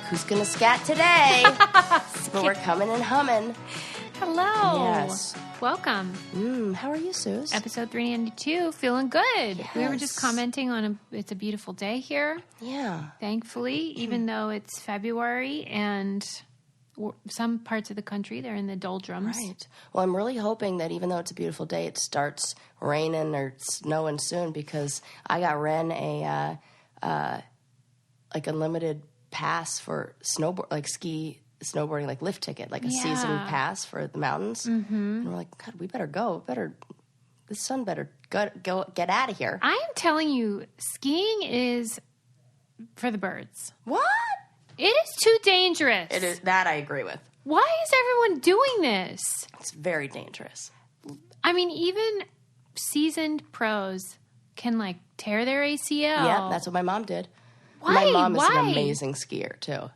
who's going to scat today? But we're coming and humming. Hello. Yes. Welcome. How are you, Suze? Episode 392. Feeling good. Yes. We were just commenting on it's a beautiful day here. Yeah. Thankfully, even though it's February and some parts of the country, they're in the doldrums. Right. Well, I'm really hoping that even though it's a beautiful day, it starts raining or snowing soon because I got Ren a unlimited pass for snowboarding, like lift ticket, like a season pass for the mountains. Mm-hmm. And we're like, God, we better go. The sun better go get out of here. I am telling you, skiing is for the birds. What? It is too dangerous. It is. That I agree with. Why is everyone doing this? It's very dangerous. I mean, even seasoned pros can, like, tear their ACL. Yeah, that's what my mom did. Why? My mom is an amazing skier, too.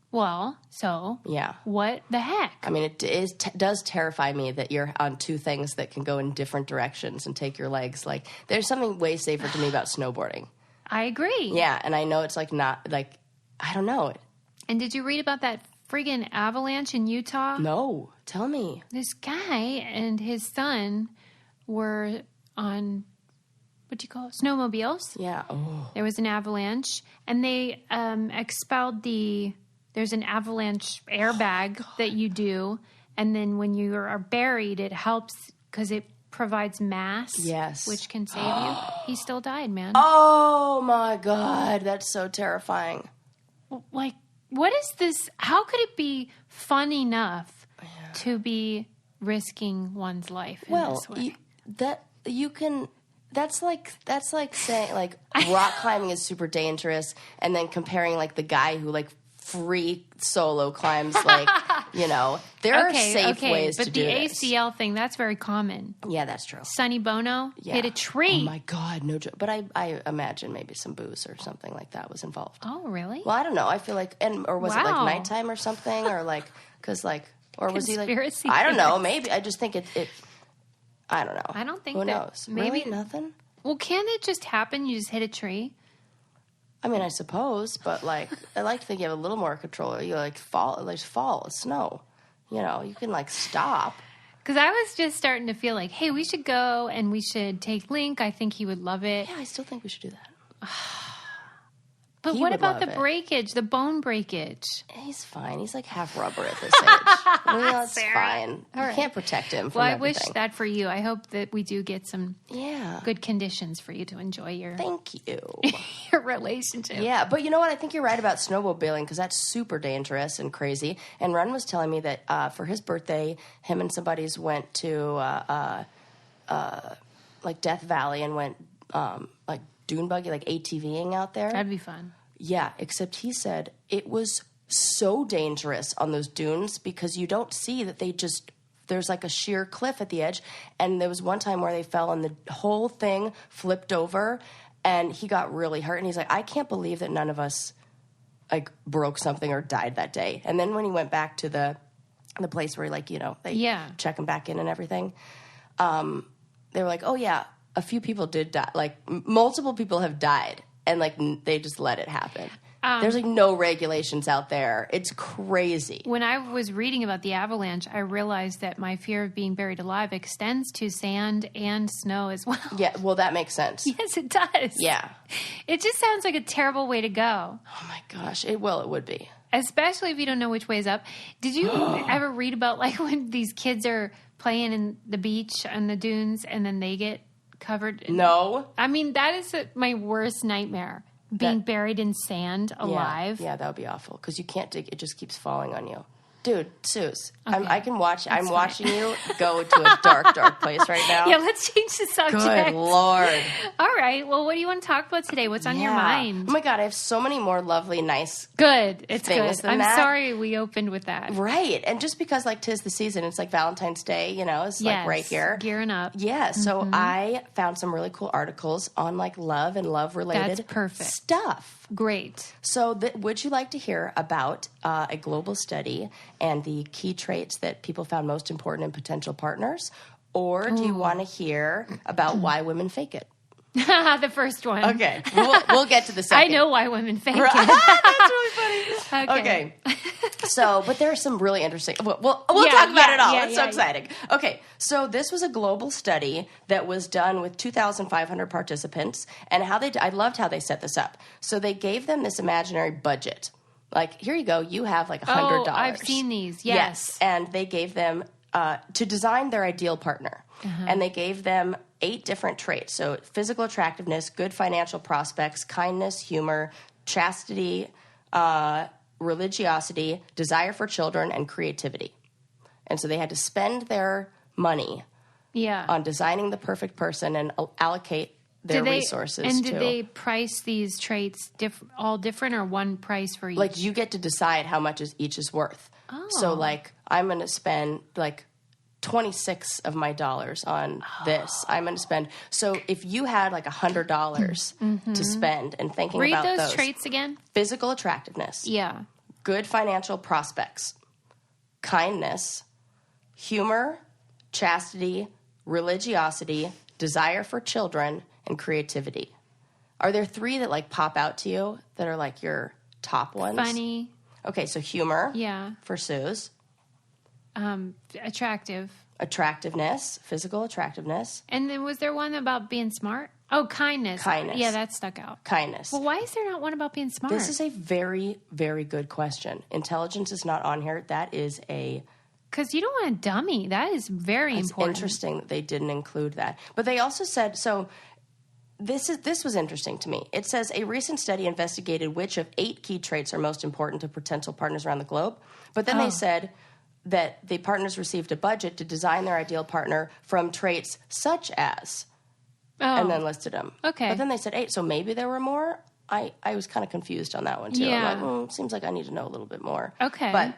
Well, so yeah, what the heck? I mean, it does terrify me that you're on two things that can go in different directions and take your legs. Like, there's something way safer to me about snowboarding. I agree. Yeah, and I know it's like not like I don't know. And did you read about that friggin' avalanche in Utah? No, tell me. This guy and his son were on what do you call it? Snowmobiles. Yeah. Oh. There was an avalanche, and they expelled There's an avalanche airbag that you do, and then when you are buried, it helps because it provides mass, yes, which can save you. He still died, man. Oh my God, that's so terrifying. Like, what is this? How could it be fun enough to be risking one's life in this way? That's like saying like rock climbing is super dangerous, and then comparing like the guy who like free solo climbs, like, there are safe ways to do this. But the ACL thing, that's very common. Yeah, that's true. Sonny Bono hit a tree. Oh my God, no joke. But I imagine maybe some booze or something like that was involved. Oh, really? Well, I don't know. I feel like, or was it like nighttime or something, or like, because like, or was he like? Conspiracy I don't know. Maybe I just think it. I don't know. I don't think Who that knows? Maybe really? Nothing. Well, can it just happen? You just hit a tree. I mean, I suppose, but like, I like to think you have a little more control. You like fall, snow. You can like stop. Because I was just starting to feel like, hey, we should go and we should take Link. I think he would love it. Yeah, I still think we should do that. But what about the breakage, the bone breakage? He's fine. He's like half rubber at this age. It's fine. You can't protect him from everything. I wish that for you. I hope that we do get some good conditions for you to enjoy your your relationship. Yeah, but you know what? I think you're right about snowmobiling because that's super dangerous and crazy. And Ren was telling me that for his birthday, him and some buddies went to like Death Valley and went like dune buggy, like ATVing out there. That'd be fun. Yeah, except he said it was so dangerous on those dunes because you don't see that there's like a sheer cliff at the edge. And there was one time where they fell and the whole thing flipped over and he got really hurt. And he's like, I can't believe that none of us like broke something or died that day. And then when he went back to the place where they check him back in and everything, they were like, oh yeah, a few people did die. Like multiple people have died. And, like, they just let it happen. There's, like, no regulations out there. It's crazy. When I was reading about the avalanche, I realized that my fear of being buried alive extends to sand and snow as well. Yeah, well, that makes sense. Yes, it does. Yeah. It just sounds like a terrible way to go. Oh, my gosh. It would be. Especially if you don't know which way's up. Did you ever read about, like, when these kids are playing in the beach on the dunes and then they get covered? No. I mean, that is my worst nightmare. Being buried in sand alive. Yeah, that would be awful because you can't dig. It just keeps falling on you. Dude, Suze, okay. I'm watching you go to a dark, dark place right now. Yeah, let's change the subject. Good Lord. All right. Well, what do you want to talk about today? What's on your mind? Oh, my God. I have so many more lovely, nice It's things good. than I'm sorry we opened with that. Right. And just because, like, 'tis the season, it's like Valentine's Day, it's like right here. Gearing up. Yeah. So I found some really cool articles on, like, love and love-related stuff. Great. So would you like to hear about a global study and the key traits that people found most important in potential partners? Or do you want to hear about why women fake it? The first one. Okay. We'll get to the second. I know why women fake it. That's really funny. Okay. So, but there are some really interesting... We'll talk about it all. It's so exciting. Yeah. Okay. So this was a global study that was done with 2,500 participants. And I loved how they set this up. So they gave them this imaginary budget. Like, here you go. You have like $100. Oh, I've seen these. Yes. And they gave them to design their ideal partner. And they gave them 8 different traits. So physical attractiveness, good financial prospects, kindness, humor, chastity, religiosity, desire for children, and creativity. And so they had to spend their money on designing the perfect person and allocate their resources. And did they price these traits all different, or one price for each? Like, you get to decide how much each is worth. Oh. So, like, I'm going to spend, like, 26 of my dollars on this. I'm going to spend. So if you had like $100 to spend and thinking about those. Read those traits again. Physical attractiveness. Yeah. Good financial prospects. Kindness. Humor. Chastity. Religiosity. Desire for children. And creativity. Are there 3 that like pop out to you that are like your top ones? Funny. Okay, so humor. Yeah. For Suze. Attractiveness, physical attractiveness. And then was there one about being smart? Oh, kindness. Kindness. Yeah, that stuck out. Kindness. Well, why is there not one about being smart? This is a very, very good question. Intelligence is not on here. That is because you don't want a dummy. That is very important. It's interesting that they didn't include that. But they also said, so this was interesting to me. It says a recent study investigated which of 8 key traits are most important to potential partners around the globe. But then they said that the partners received a budget to design their ideal partner from traits such as, and then listed them. Okay. But then they said 8, so maybe there were more? I was kind of confused on that one, too. Yeah. I'm like, seems like I need to know a little bit more. Okay. But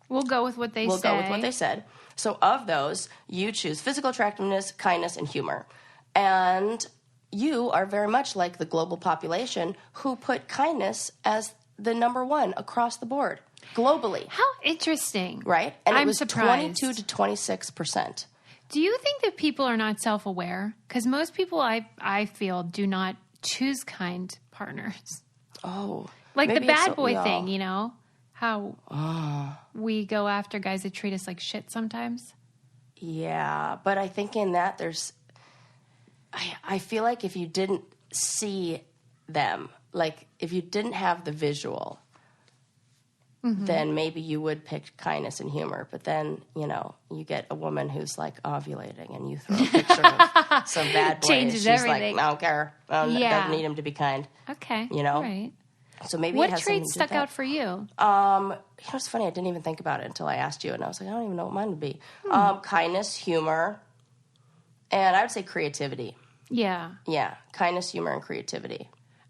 we'll go with what they We'll go with what they said. So of those, you choose physical attractiveness, kindness, and humor. And you are very much like the global population who put kindness as the number 1 across the board. Globally. How interesting. Right? And I'm it was surprised. 22 to 26%. Do you think that people are not self-aware? Because most people, I feel, do not choose kind partners. Oh. Like the bad boy thing, you know? How we go after guys that treat us like shit sometimes. Yeah. But I think in that there's... I feel like if you didn't see them, like if you didn't have the visual... then maybe you would pick kindness and humor. But then, you know, you get a woman who's like ovulating and you throw a picture of some bad boy. Changes she's everything. like, I don't care. Doesn't need him to be kind. Okay. You know? Right. So maybe what it has traits stuck out for you? You know, it's funny. I didn't even think about it until I asked you. And I was like, I don't even know what mine would be. Kindness, humor, and I would say creativity. Yeah. Yeah. Kindness, humor, and creativity.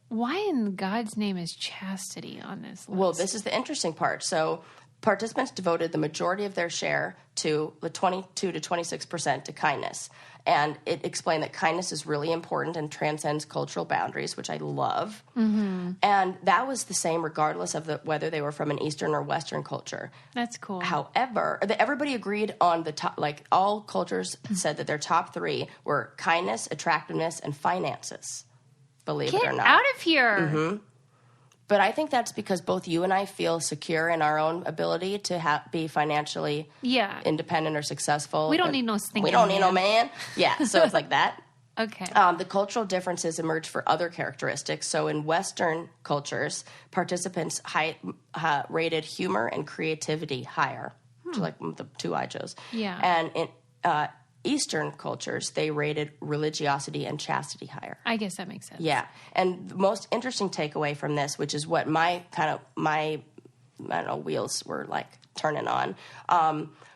Why in God's name is chastity on this list? Well, this is the interesting part. So participants devoted the majority of their share to the 22 to 26% to kindness. And it explained that kindness is really important and transcends cultural boundaries, which I love. Mm-hmm. And that was the same regardless of whether they were from an Eastern or Western culture. That's cool. However, everybody agreed on the top, like all cultures said that their top 3 were kindness, attractiveness, and finances. Believe it or not. Get out of here. Mm-hmm. But I think that's because both you and I feel secure in our own ability to be financially independent or successful. We don't need no stinking We don't need no man. Yeah, so it's like that. Okay. The cultural differences emerge for other characteristics. So in Western cultures, participants rated humor and creativity higher, which are like the 2 I chose. Yeah. And in Eastern cultures, they rated religiosity and chastity higher. I guess that makes sense. Yeah. And the most interesting takeaway from this, which is what my wheels were like turning on,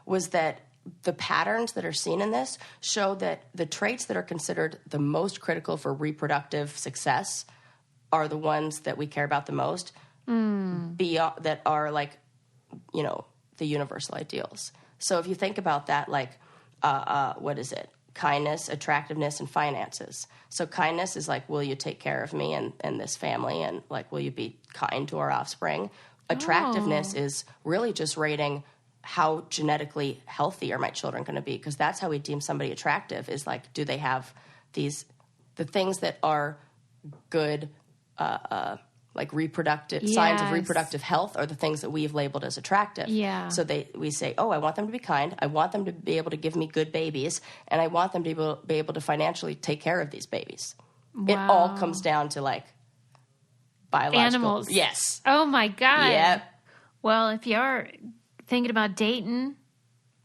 was that the patterns that are seen in this show that the traits that are considered the most critical for reproductive success are the ones that we care about the most, that are like, you know, the universal ideals. So if you think about that, like, what is it? Kindness, attractiveness, and finances. So kindness is like, will you take care of me and this family? And like, will you be kind to our offspring? Attractiveness is really just rating how genetically healthy are my children going to be? Because that's how we deem somebody attractive, is like, do they have these the things that are good, like reproductive signs of reproductive health are the things that we've labeled as attractive. Yeah. So we say, oh, I want them to be kind. I want them to be able to give me good babies. And I want them to be able to financially take care of these babies. Wow. It all comes down to like biological. Animals. Yes. Oh my God. Yep. Well, if you are thinking about dating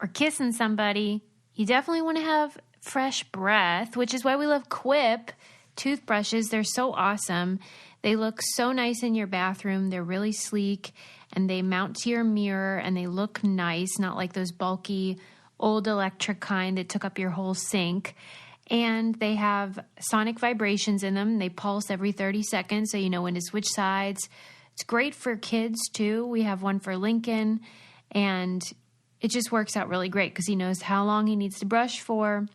or kissing somebody, you definitely want to have fresh breath, which is why we love Quip toothbrushes. They're so awesome. They look so nice in your bathroom. They're really sleek, and they mount to your mirror, and they look nice, not like those bulky old electric kind that took up your whole sink. And they have sonic vibrations in them. They pulse every 30 seconds, so you know when to switch sides. It's great for kids, too. We have one for Lincoln, and it just works out really great because he knows how long he needs to brush for.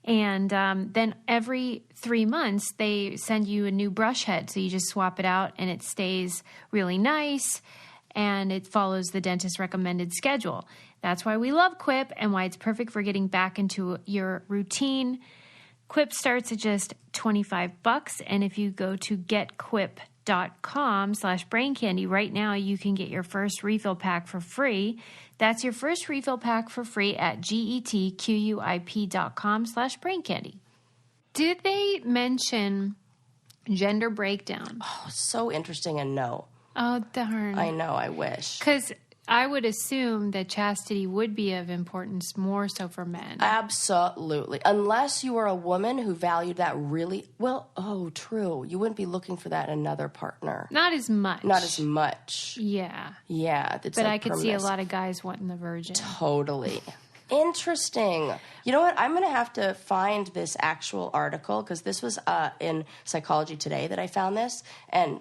And then every 3 months, they send you a new brush head. So you just swap it out, and it stays really nice, and it follows the dentist's recommended schedule. That's why we love Quip and why it's perfect for getting back into your routine. Quip starts at just $25, and if you go to getquip.com/braincandy right now, you can get your first refill pack for free. That's your first refill pack for free at getquip.com/braincandy. Did they mention gender breakdown? Oh, so interesting and no. Oh, darn. I know, I wish. Because I would assume that chastity would be of importance more so for men. Absolutely. Unless you were a woman who valued that really well. Oh, true. You wouldn't be looking for that in another partner. Not as much. Not as much. Yeah. Yeah. But like I could see a lot of guys wanting the virgin. Totally. Interesting. You know what? I'm going to have to find this actual article because this was in Psychology Today that I found this, and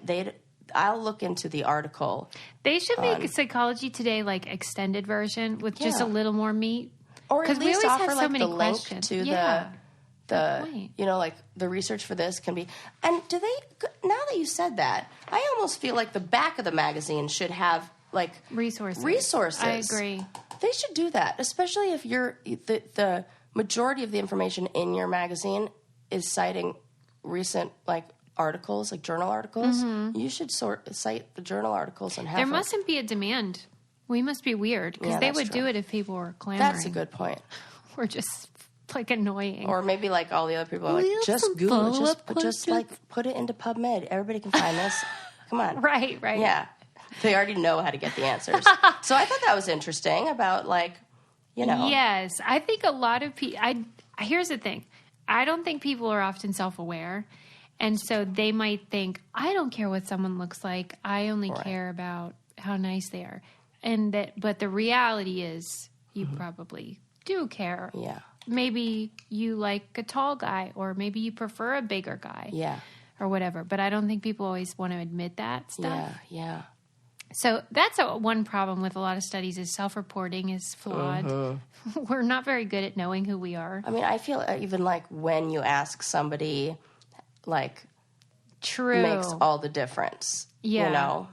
I'll look into the article. They should make Psychology Today like extended version with just a little more meat. Or at least we always offer have so like many the link questions. to the you know, like the research for this can be. And do they, now that you said that, I almost feel like the back of the magazine should have like resources. I agree. They should do that, especially if you're the majority of the information in your magazine is citing recent like articles, like journal articles. Mm-hmm. You should cite the journal articles and have there mustn't be a demand. We must be weird because they would do it if people were clamoring. That's a good point. We're just like annoying, or maybe like all the other people are like, just Google it, just like put it into PubMed. Everybody can find this. Come on, right? Yeah, they already know how to get the answers. So I thought that was interesting about like, you know. Yes, I think a lot of people. Here's the thing. I don't think people are often self-aware. And so they might think, I don't care what someone looks like. I only care about how nice they are. But the reality is you probably do care. Yeah. Maybe you like a tall guy, or maybe you prefer a bigger guy. Yeah. Or whatever. But I don't think people always want to admit that stuff. Yeah. So that's one problem with a lot of studies is self-reporting is flawed. We're not very good at knowing who we are. I mean, I feel even like when you ask somebody, like, makes all the difference. Yeah. You know?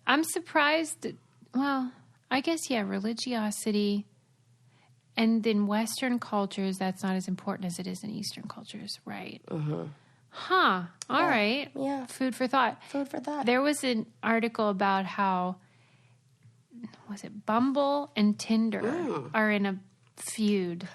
I'm surprised. Well, I guess, religiosity. And in Western cultures, that's not as important as it is in Eastern cultures, right? Mm-hmm. Huh. All right. Yeah. Food for thought. There was an article about how, was it Bumble and Tinder are in a feud.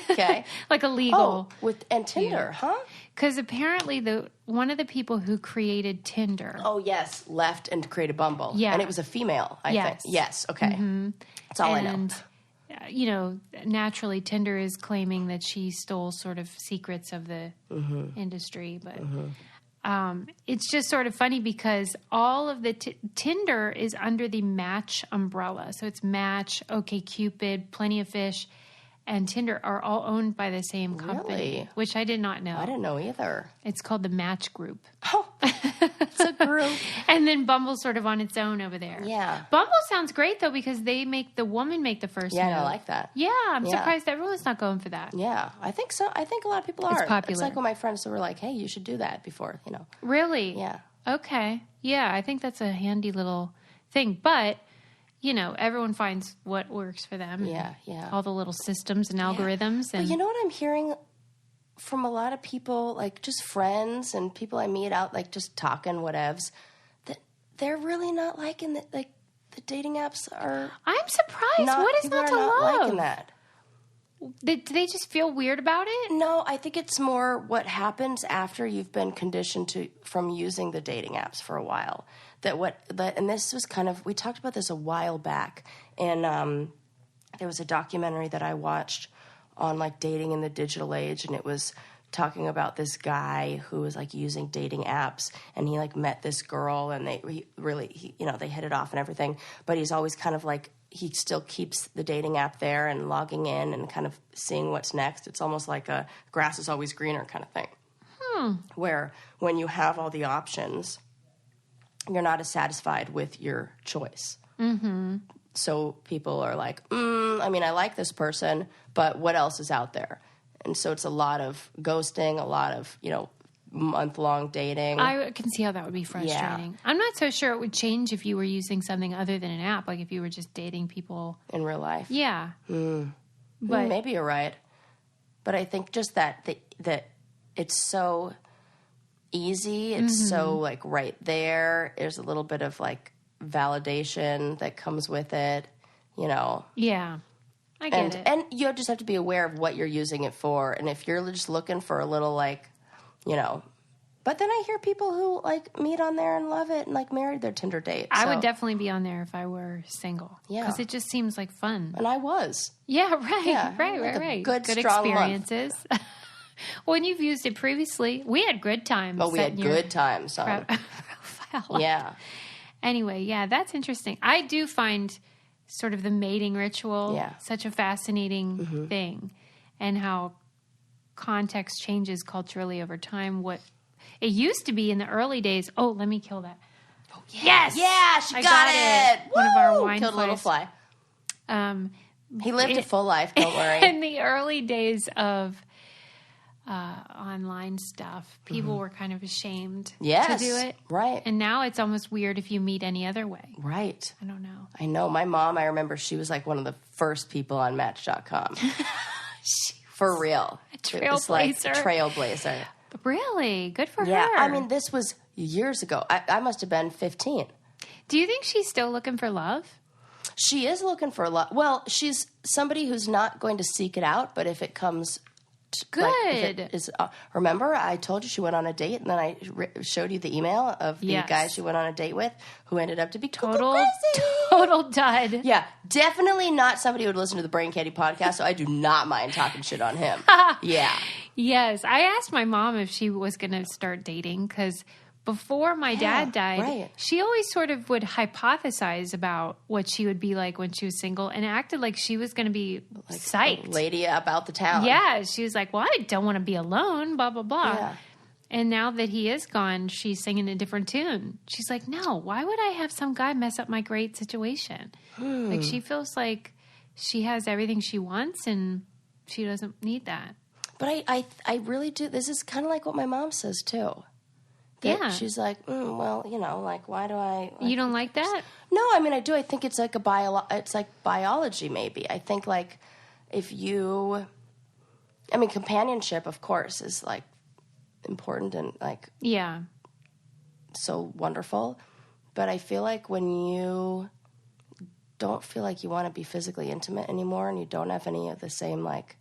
Okay. Like a legal. And Tinder, huh? Because apparently one of the people who created Tinder. Oh, yes. Left and created Bumble. Yeah. And it was a female, I think. Yes. Okay. Mm-hmm. That's all I know. You know, naturally, Tinder is claiming that she stole sort of secrets of the industry. But it's just sort of funny because all of the Tinder is under the Match umbrella. So it's Match, OkCupid, Plenty of Fish, and Tinder are all owned by the same company, which I did not know. I didn't know either. It's called the Match Group. Oh, it's a group. And then Bumble's sort of on its own over there. Yeah. Bumble sounds great, though, because they make the woman make the first move. Yeah, I like that. Yeah, I'm surprised everyone's not going for that. Yeah, I think so. I think a lot of people are. It's popular. It's like when my friends were like, hey, you should do that before, you know. Really? Yeah. Okay. Yeah, I think that's a handy little thing. But, you know, everyone finds what works for them. Yeah. All the little systems and algorithms. And but you know what I'm hearing from a lot of people, like just friends and people I meet out, like just talking whatevs, that they're really not liking that. Like the dating apps are. I'm surprised. What is not to love? Liking that. Do they just feel weird about it? No, I think it's more what happens after you've been conditioned from using the dating apps for a while. And this was kind of, we talked about this a while back, and there was a documentary that I watched on like dating in the digital age, and it was talking about this guy who was like using dating apps, and he like met this girl, and they hit it off and everything, but he's always kind of like, he still keeps the dating app there and logging in and kind of seeing what's next. It's almost like a grass is always greener kind of thing. Where when you have all the options, you're not as satisfied with your choice. Mm-hmm. So people are like, I like this person, but what else is out there? And so it's a lot of ghosting, a lot of, month-long dating. I can see how that would be frustrating. Yeah. I'm not so sure it would change if you were using something other than an app, like if you were just dating people. In real life? Yeah. But maybe you're right. But I think just that it's so easy. It's so, like, right there. There's a little bit of, like, validation that comes with it, Yeah. I get it. And you just have to be aware of what you're using it for. And if you're just looking for a little, like, but then I hear people who, like, meet on there and love it and, like, married their Tinder date. I would definitely be on there if I were single. Yeah. Because it just seems like fun. And I was. Yeah, right. Good strong experiences. When you've used it previously, we had good times. Oh, we had good times on profile. Yeah. Anyway, yeah, that's interesting. I do find sort of the mating ritual such a fascinating thing, and how context changes culturally over time. What it used to be in the early days. Oh, let me kill that. Oh, yes. Yeah, she got it. One of our wine killed a little fly. He lived a full life, don't worry. In the early days of online stuff, people were kind of ashamed to do it. Right. And now it's almost weird if you meet any other way. Right. I don't know. I know. My mom, I remember she was like one of the first people on Match.com. For real. A trailblazer. Trailblazer. Really? Good for her. Yeah. I mean, this was years ago. I must have been 15. Do you think she's still looking for love? She is looking for love. Well, she's somebody who's not going to seek it out, but if it comes... Good. Remember, I told you she went on a date, and then I showed you the email of the guy she went on a date with, who ended up to be total dud. Yeah, definitely not somebody who would listen to the Brain Candy podcast, so I do not mind talking shit on him. Yeah. Yes, I asked my mom if she was going to start dating, because before my dad died, she always sort of would hypothesize about what she would be like when she was single, and acted like she was going to be like psyched. Lady about the town. Yeah, she was like, well, I don't want to be alone, blah, blah, blah. Yeah. And now that he is gone, she's singing a different tune. She's like, no, why would I have some guy mess up my great situation? Like, she feels like she has everything she wants, and she doesn't need that. But I really do. This is kind of like what my mom says, too. Yeah. She's like, well, like, why do I... You don't like that? No, I mean, I do. I think it's like it's like biology, maybe. I think, like, if you... I mean, companionship, of course, is, like, important and, like... Yeah. So wonderful. But I feel like when you don't feel like you want to be physically intimate anymore, and you don't have any of the same, like,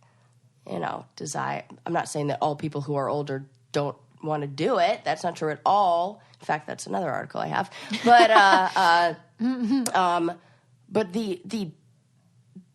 desire... I'm not saying that all people who are older don't want to do it. That's not true at all. In fact, that's another article I have. But the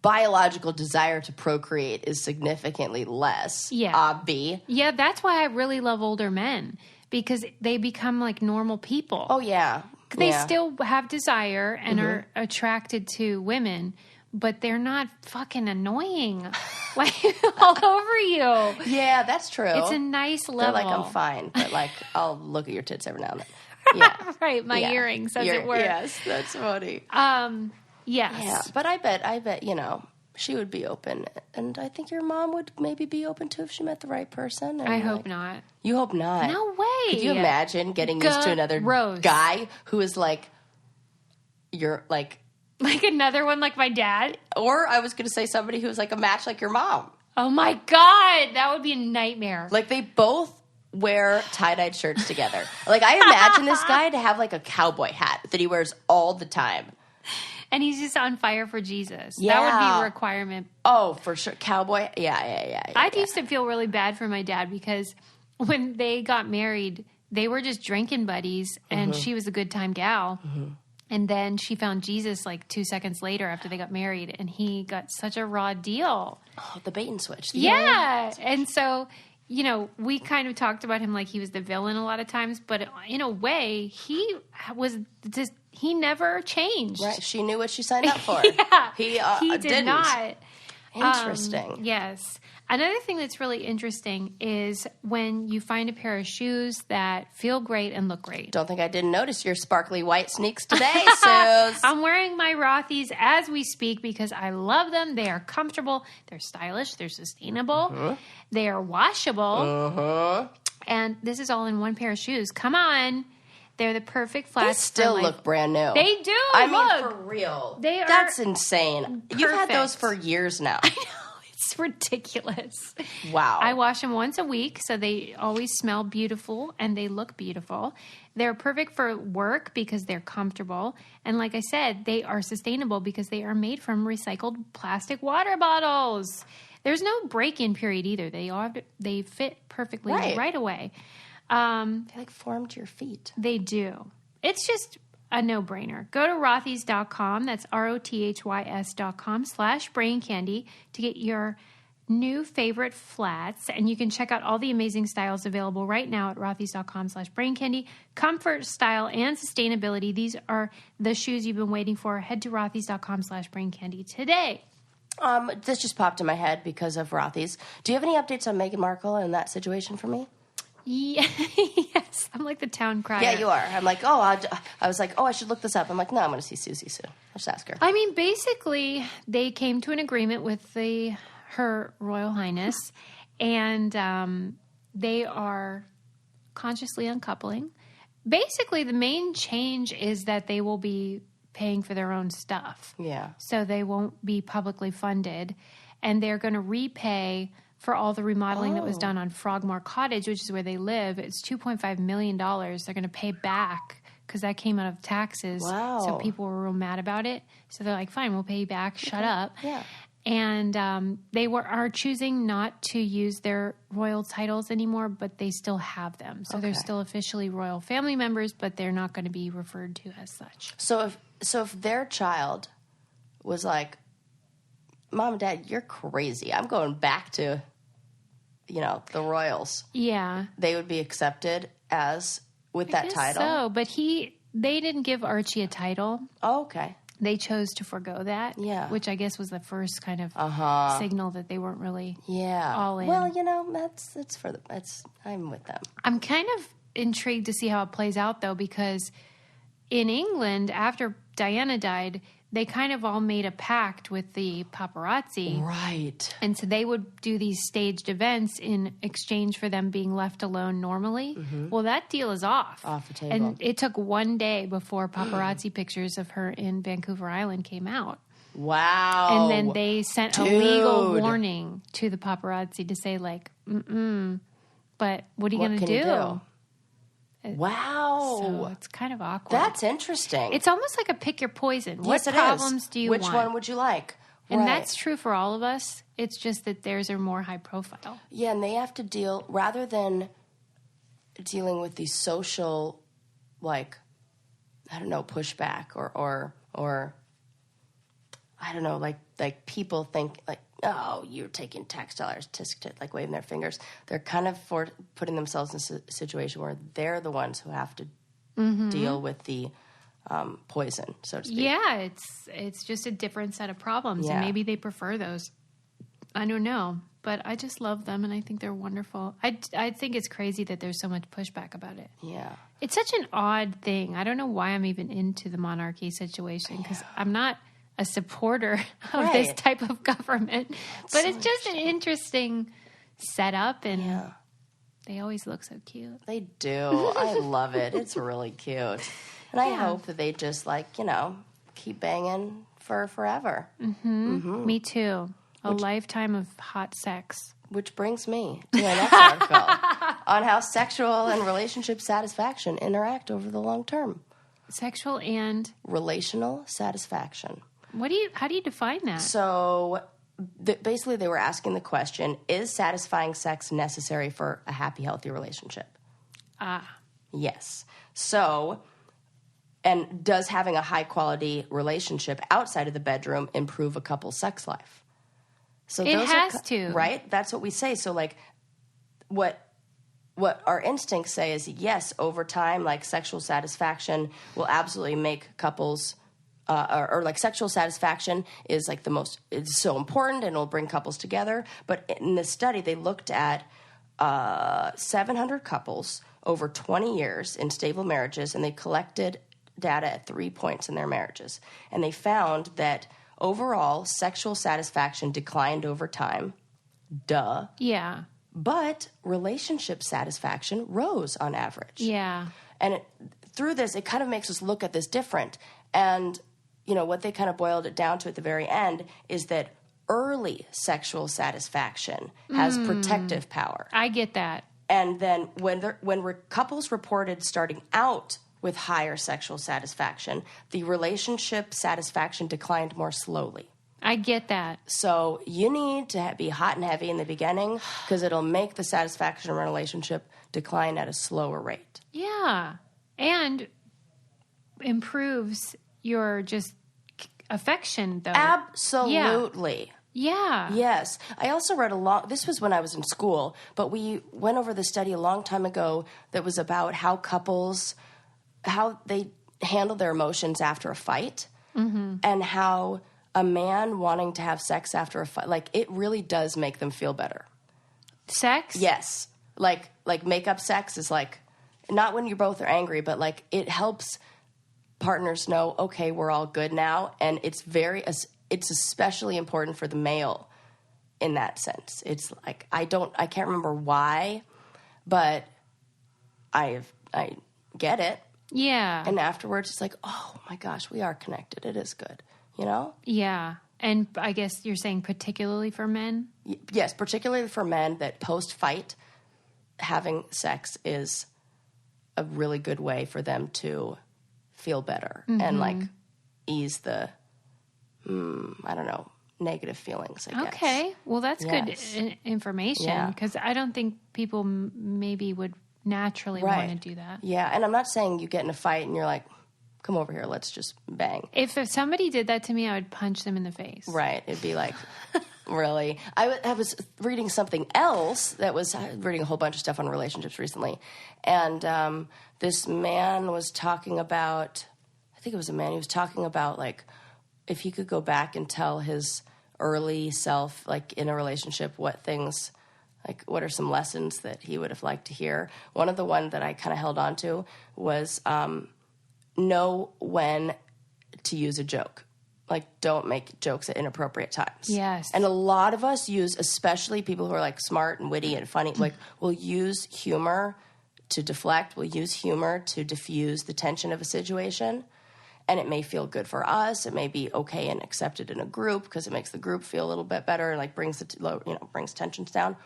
biological desire to procreate is significantly less. Yeah. Yeah, that's why I really love older men, because they become like normal people. Oh yeah. They still have desire and are attracted to women, but they're not fucking annoying like all over you. Yeah, that's true. It's a nice level. They're like, I'm fine, but like, I'll look at your tits every now and then. Yeah. Right, my earrings, as it were. Yes, that's funny. Yes. Yeah, but I bet, she would be open. And I think your mom would maybe be open too if she met the right person. I hope not. You hope not? No way. Could you imagine getting used to another guy who is like, you're like... Like another one like my dad? Or I was going to say somebody who's like a match like your mom. Oh my God, that would be a nightmare. Like, they both wear tie-dyed shirts together. Like, I imagine this guy to have, like, a cowboy hat that he wears all the time. And he's just on fire for Jesus. Yeah. That would be a requirement. Oh, for sure. Cowboy. Yeah. I used to feel really bad for my dad because when they got married, they were just drinking buddies, and she was a good time gal. And then she found Jesus like 2 seconds later after they got married, and he got such a raw deal. Oh, the bait and switch. Yeah. And so, you know, we kind of talked about him like he was the villain a lot of times, but in a way, he was just, he never changed. Right. She knew what she signed up for. Yeah. He did didn't. not. Interesting. Yes. Another thing that's really interesting is when you find a pair of shoes that feel great and look great. Don't think I didn't notice your sparkly white sneaks today, Suze. I'm wearing my Rothy's as we speak because I love them. They are comfortable. They're stylish. They're sustainable. They are washable. And this is all in one pair of shoes. Come on. They're the perfect flats. They still for look brand new. They do. I look. mean, for real. They are That's insane. You've had those perfect. for years now. I know. It's ridiculous. Wow. I wash them once a week, so they always smell beautiful and they look beautiful. They're perfect for work because they're comfortable. And like I said, they are sustainable because they are made from recycled plastic water bottles. There's no break-in period either. They fit perfectly right away. They like form to your feet. They do. It's just a no-brainer. Go to rothys.com. That's rothys.com/braincandy to get your new favorite flats. And you can check out all the amazing styles available right now at rothys.com/braincandy. Comfort, style, and sustainability. These are the shoes you've been waiting for. Head to rothys.com/braincandy today. This just popped in my head because of Rothy's. Do you have any updates on Meghan Markle and that situation for me? Yeah. Yes. I'm like the town crier. Yeah, you are. I'm like, I was like, I should look this up. I'm like, no, I'm going to see Susie soon. I'll just ask her. I mean, basically, they came to an agreement with Her Royal Highness, and they are consciously uncoupling. Basically, the main change is that they will be paying for their own stuff. Yeah. So they won't be publicly funded, and they're going to repay for all the remodeling that was done on Frogmore Cottage, which is where they live. It's $2.5 million. They're going to pay back because that came out of taxes. Wow. So people were real mad about it. So they're like, fine, we'll pay you back. Shut up. Yeah. And they are choosing not to use their royal titles anymore, but they still have them. So they're still officially royal family members, but they're not going to be referred to as such. So if their child was like, Mom and Dad, you're crazy. I'm going back to, the royals. Yeah. They would be accepted as with that title. So, but they didn't give Archie a title. Oh, okay. They chose to forgo that. Yeah. Which I guess was the first kind of signal that they weren't really all in. Well, I'm with them. I'm kind of intrigued to see how it plays out, though, because in England, after Diana died, they kind of all made a pact with the paparazzi. Right. And so they would do these staged events in exchange for them being left alone normally. Mm-hmm. Well, that deal is off. Off the table. And it took one day before paparazzi pictures of her in Vancouver Island came out. Wow. And then they sent a legal warning to the paparazzi to say, like, but what are you going to do? Wow. So it's kind of awkward. That's interesting. It's almost like a pick your poison. Yes, what problems do you Which want? Which one would you like? And that's true for all of us. It's just that theirs are more high profile. Yeah, and they have to deal, rather than dealing with the social, pushback or I don't know, like people think, oh, you're taking tax dollars, waving their fingers. They're kind of putting themselves in a situation where they're the ones who have to deal with the poison, so to speak. Yeah, it's just a different set of problems, and maybe they prefer those. I don't know, but I just love them, and I think they're wonderful. I think it's crazy that there's so much pushback about it. Yeah. It's such an odd thing. I don't know why I'm even into the monarchy situation, because I'm not a supporter of this type of government. But it's just an interesting setup, and they always look so cute. They do. I love it. It's really cute. And I hope that they just, keep banging for forever. Mm-hmm. Me too. A lifetime of hot sex. Which brings me to my next article on how sexual and relationship satisfaction interact over the long term. Sexual and relational satisfaction. How do you define that? So basically they were asking the question, is satisfying sex necessary for a happy, healthy relationship? Yes. So, and does having a high quality relationship outside of the bedroom improve a couple's sex life? So it has to. Right? That's what we say. So like what our instincts say is yes, over time, like sexual satisfaction will absolutely make couples or like sexual satisfaction is like it's so important and it'll bring couples together. But in this study, they looked at 700 couples over 20 years in stable marriages, and they collected data at 3 points in their marriages. And they found that overall sexual satisfaction declined over time. Duh. Yeah. But relationship satisfaction rose on average. Yeah. And through this, it kind of makes us look at this different. And, you know, what they kind of boiled it down to at the very end is that early sexual satisfaction has protective power. I get that. And then when couples reported starting out with higher sexual satisfaction, the relationship satisfaction declined more slowly. I get that. So you need to be hot and heavy in the beginning because it'll make the satisfaction of a relationship decline at a slower rate. Yeah. And improves your just affection, though. Absolutely. Yeah. Yes. I also read this was when I was in school, but we went over the study a long time ago that was about how they handle their emotions after a fight, and how a man wanting to have sex after a fight, like it really does make them feel better. Sex? Yes. Like make-up sex is like, not when you both are angry, but like it helps partners know, okay, we're all good now. And it's especially important for the male in that sense. It's like, I can't remember why, but I get it. Yeah. And afterwards it's like, oh my gosh, we are connected. It is good. You know? Yeah. And I guess you're saying particularly for men? Yes, particularly for men, that post-fight having sex is a really good way for them to feel better and like ease the, I don't know, negative feelings, I guess. Okay. Well, that's good information because I don't think people maybe would naturally want to do that. Yeah. And I'm not saying you get in a fight and you're like, come over here, let's just bang. If somebody did that to me, I would punch them in the face. Right. It'd be like, really? I was reading something else reading a whole bunch of stuff on relationships recently. And this man was talking about, I think it was a man, he was talking about like, if he could go back and tell his early self, like in a relationship, what things, like what are some lessons that he would have liked to hear. One of the ones that I kind of held on to was, know when to use a joke. Like, don't make jokes at inappropriate times. Yes. And a lot of us use, especially people who are like smart and witty and funny, like we'll use humor to deflect. We'll use humor to diffuse the tension of a situation. And it may feel good for us. It may be okay and accepted in a group because it makes the group feel a little bit better and like brings tensions down.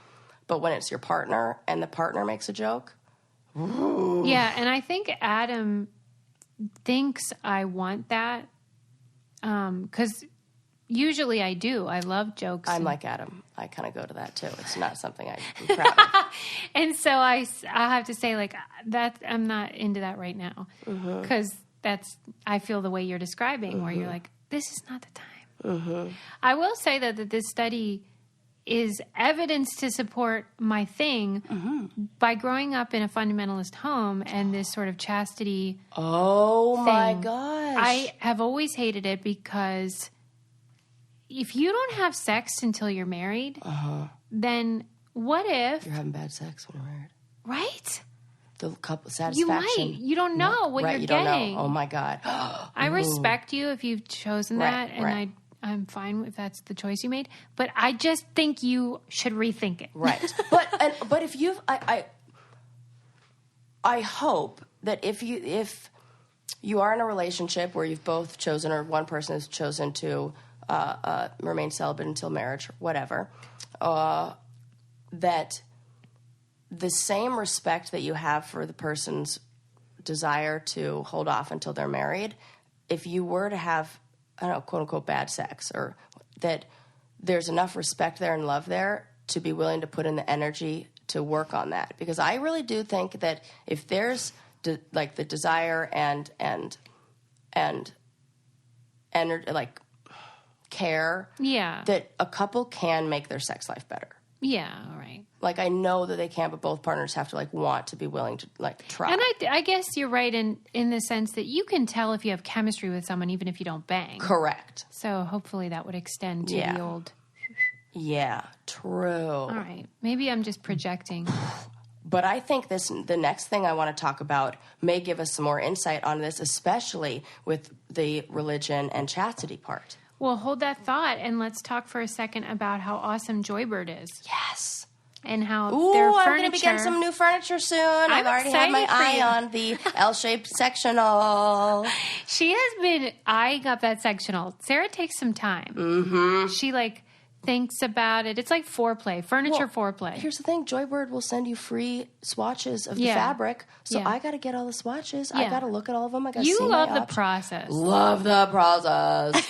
But when it's your partner and the partner makes a joke. Ooh. Yeah. And I think Adam thinks I want that because usually I do. I love jokes. I'm like Adam. I kind of go to that too. It's not something I'm proud of. And so I have to say like that I'm not into that right now because I feel the way you're describing where you're like, this is not the time. I will say that this study is evidence to support my thing by growing up in a fundamentalist home and this sort of chastity my gosh. I have always hated it because if you don't have sex until you're married, then what if... You're having bad sex when you're married. Right? The couple satisfaction. You might. You don't know what you're you getting. Don't know. Oh my God. I respect you if you've chosen that and I'm fine if that's the choice you made, but I just think you should rethink it. Right. But if you've, I hope that if you are in a relationship where you've both chosen or one person has chosen to remain celibate until marriage, whatever, that the same respect that you have for the person's desire to hold off until they're married, if you were to have, I don't know, quote unquote, bad sex, or that there's enough respect there and love there to be willing to put in the energy to work on that. Because I really do think that if there's like the desire and like care, that a couple can make their sex life better. Yeah, all right. Like, I know that they can, but both partners have to, like, want to be willing to, like, try. And I guess you're right in the sense that you can tell if you have chemistry with someone even if you don't bang. Correct. So hopefully that would extend to the old... Yeah, true. All right. Maybe I'm just projecting. But I think the next thing I want to talk about may give us some more insight on this, especially with the religion and chastity part. Well, hold that thought, and let's talk for a second about how awesome Joybird is. Yes. And how I'm their furniture... going to be getting some new furniture soon. I've already had my eye on the L-shaped sectional. She has been eyeing up that sectional. Sarah takes some time. Mm-hmm. She, like, thinks about it. It's like foreplay, foreplay. Here's the thing. Joybird will send you free swatches of the fabric. So I got to get all the swatches. I got to look at all of them. I got to see You my love the process. Love the process.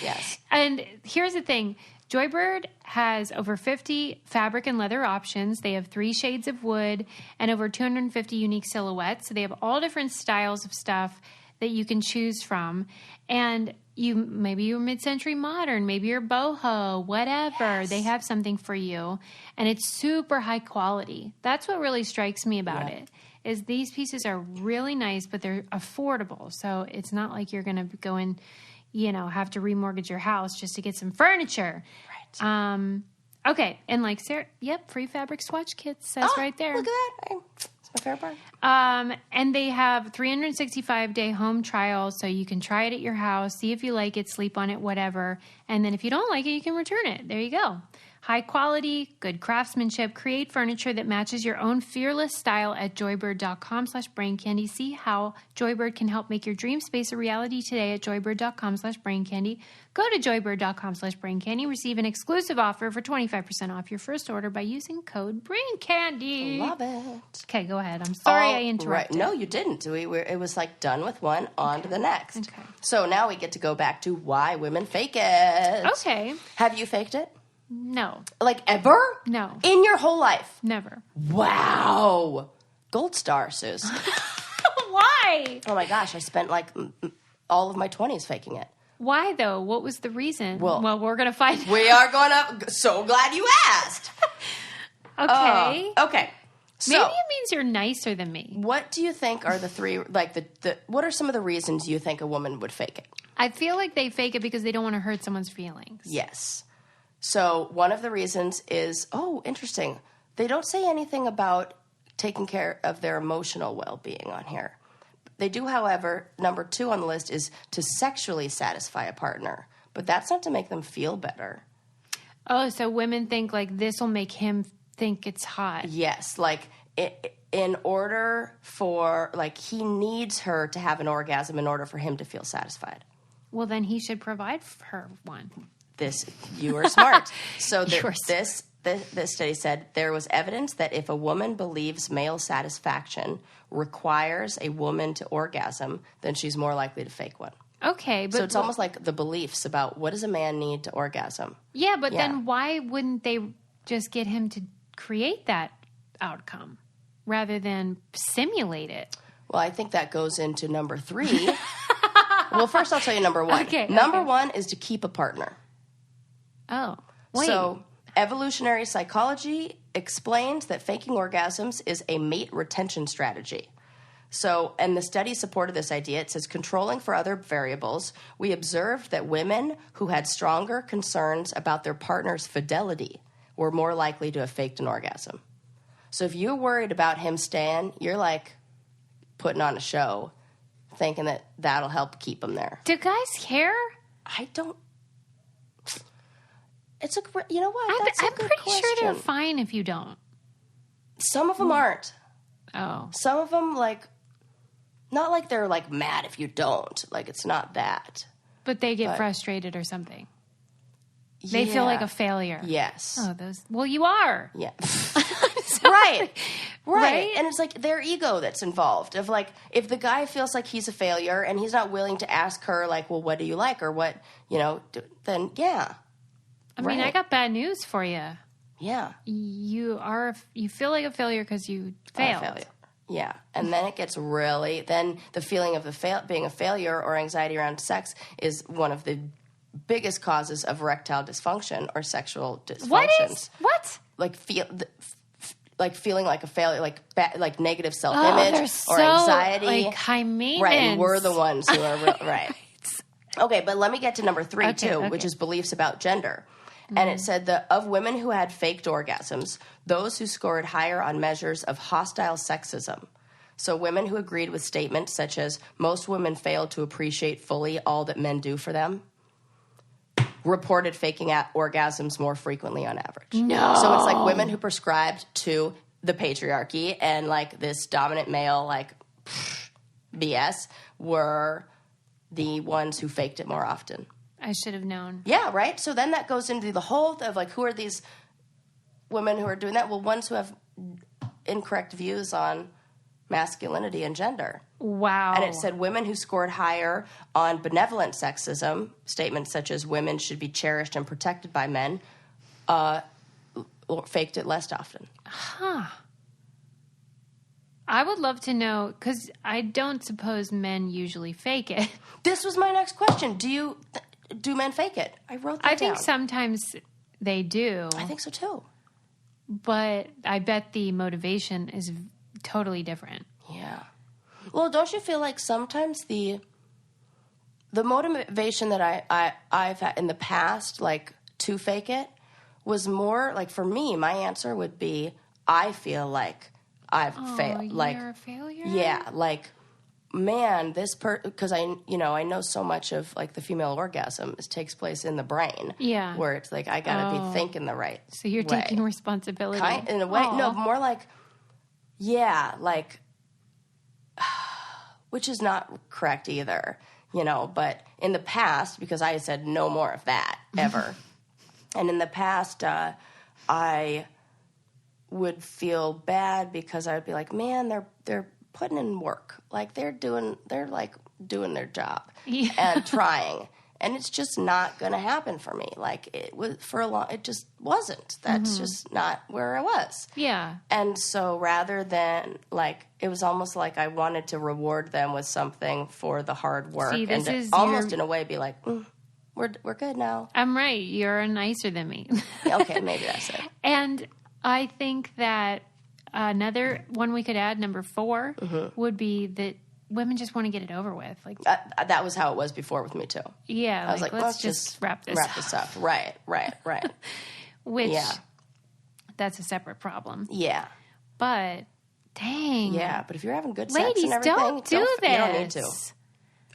Yes. And here's the thing. Joybird has over 50 fabric and leather options. They have 3 shades of wood and over 250 unique silhouettes. So they have all different styles of stuff that you can choose from. And maybe you're mid-century modern, maybe you're boho, whatever. Yes. They have something for you. And it's super high quality. That's what really strikes me about it, is these pieces are really nice, but they're affordable. So it's not like you're going to go and, have to remortgage your house just to get some furniture. Right. Okay. And like Sarah, free fabric swatch kits says right there. Look at that. That's my favorite part. And they have 365-day home trial, so you can try it at your house, see if you like it, sleep on it, whatever. And then if you don't like it, you can return it. There you go. High quality, good craftsmanship. Create furniture that matches your own fearless style at joybird.com/braincandy. See how Joybird can help make your dream space a reality today at joybird.com/braincandy. Go to joybird.com/braincandy. Receive an exclusive offer for 25% off your first order by using code BRAINCANDY. Love it. Okay, go ahead. I'm sorry I interrupted. Right. No, you didn't. It was like done with one, on to the next. Okay. So now we get to go back to why women fake it. Okay. Have you faked it? No. Like ever? No. In your whole life? Never. Wow. Gold star, Suze. Why? Oh my gosh, I spent like all of my 20s faking it. Why though? What was the reason? Well, we're going to find out. We are going to... So glad you asked. Okay. Okay. So, maybe it means you're nicer than me. What do you think are the three, like what are some of the reasons you think a woman would fake it? I feel like they fake it because they don't want to hurt someone's feelings. Yes. So one of the reasons is, interesting. They don't say anything about taking care of their emotional well-being on here. They do, however, number 2 on the list is to sexually satisfy a partner. But that's not to make them feel better. Oh, so women think like this will make him think it's hot. Yes, like in order for, like, he needs her to have an orgasm in order for him to feel satisfied. Well, then he should provide for her one. You were smart. So this study said there was evidence that if a woman believes male satisfaction requires a woman to orgasm, then she's more likely to fake one. Okay. But so it's almost like the beliefs about what does a man need to orgasm. Yeah, but then why wouldn't they just get him to create that outcome rather than simulate it? Well, I think that goes into number 3. Well, first I'll tell you number 1. Okay, number 1 is to keep a partner. Oh, wait. So evolutionary psychology explains that faking orgasms is a mate retention strategy. So, and the study supported this idea. It says, controlling for other variables, we observed that women who had stronger concerns about their partner's fidelity were more likely to have faked an orgasm. So if you're worried about him staying, you're like putting on a show, thinking that that'll help keep him there. Do guys care? I don't. You know what? That's I'm a good pretty question. sure they're fine if you don't. Some of them aren't. Oh. Some of them, like, not like they're, like, mad if you don't. Like, it's not that. But they get frustrated or something. They feel like a failure. Yes. Oh, those. Well, you are. Yeah. Right. Right. And it's like their ego that's involved. Of like, if the guy feels like he's a failure and he's not willing to ask her, like, well, what do you like? Or what, then yeah. I mean, I got bad news for you. Yeah. You feel like a failure because you failed. Failure. Yeah. And then it gets then the feeling of being a failure or anxiety around sex is one of the biggest causes of erectile dysfunction or sexual dysfunctions. What? Like feeling like a failure, like negative self-image or anxiety. Like high maintenance. Right, and we're the ones who are right. Okay, but let me get to number 3 which is beliefs about gender. And it said that of women who had faked orgasms, those who scored higher on measures of hostile sexism. So women who agreed with statements such as, most women fail to appreciate fully all that men do for them, reported faking orgasms more frequently on average. No. So it's like women who prescribed to the patriarchy and like this dominant male BS were the ones who faked it more often. I should have known. Yeah, right? So then that goes into the whole of like, who are these women who are doing that? Well, ones who have incorrect views on masculinity and gender. Wow. And it said women who scored higher on benevolent sexism, statements such as women should be cherished and protected by men, faked it less often. Huh. I would love to know, because I don't suppose men usually fake it. This was my next question. Do men fake it? I wrote that down. I think sometimes they do. I think so too. But I bet the motivation is totally different. Yeah. Well, don't you feel like sometimes the motivation that I've had in the past, like to fake it, was more like, for me, my answer would be, I feel like I've failed. Like, you're a failure? Yeah, like, man, because I know so much of like the female orgasm takes place in the brain. Yeah. Where it's like, I gotta be thinking the right So you're way. taking responsibility. In a way, no, more like, yeah, like, which is not correct either, but in the past, because I said no more of that ever. And in the past, I would feel bad because I would be like, man, they're putting in work. Like they're doing their job and trying. And it's just not going to happen for me. Like it just wasn't. That's just not where I was. Yeah. And so rather than like, it was almost like I wanted to reward them with something for the hard work. See, this and is almost in a way be like, we're good now. I'm right. You're nicer than me. Okay, maybe that's it. And I think that another one we could add, number 4, would be that women just want to get it over with. Like that was how it was before with me too. Yeah, I was like, let's just wrap this up. Right. Which, that's a separate problem. Yeah. But, dang. Yeah, but if you're having good sex ladies, and everything, don't do this. You don't need to.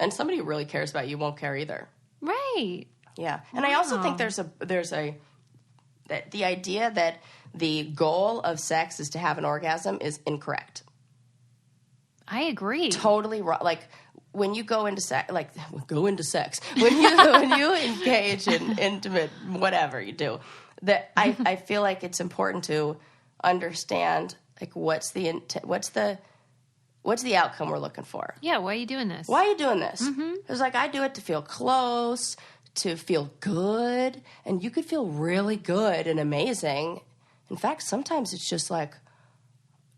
And somebody who really cares about you won't care either. Right. Yeah. And I also think there's the idea that the goal of sex is to have an orgasm is incorrect. I agree. Totally wrong. Like when you go into sex, when you engage in intimate whatever you do, that I feel like it's important to understand like what's the outcome we're looking for. Yeah, why are you doing this? Why are you doing this? Because like I do it to feel close, to feel good, and you could feel really good and amazing. In fact, sometimes it's just like,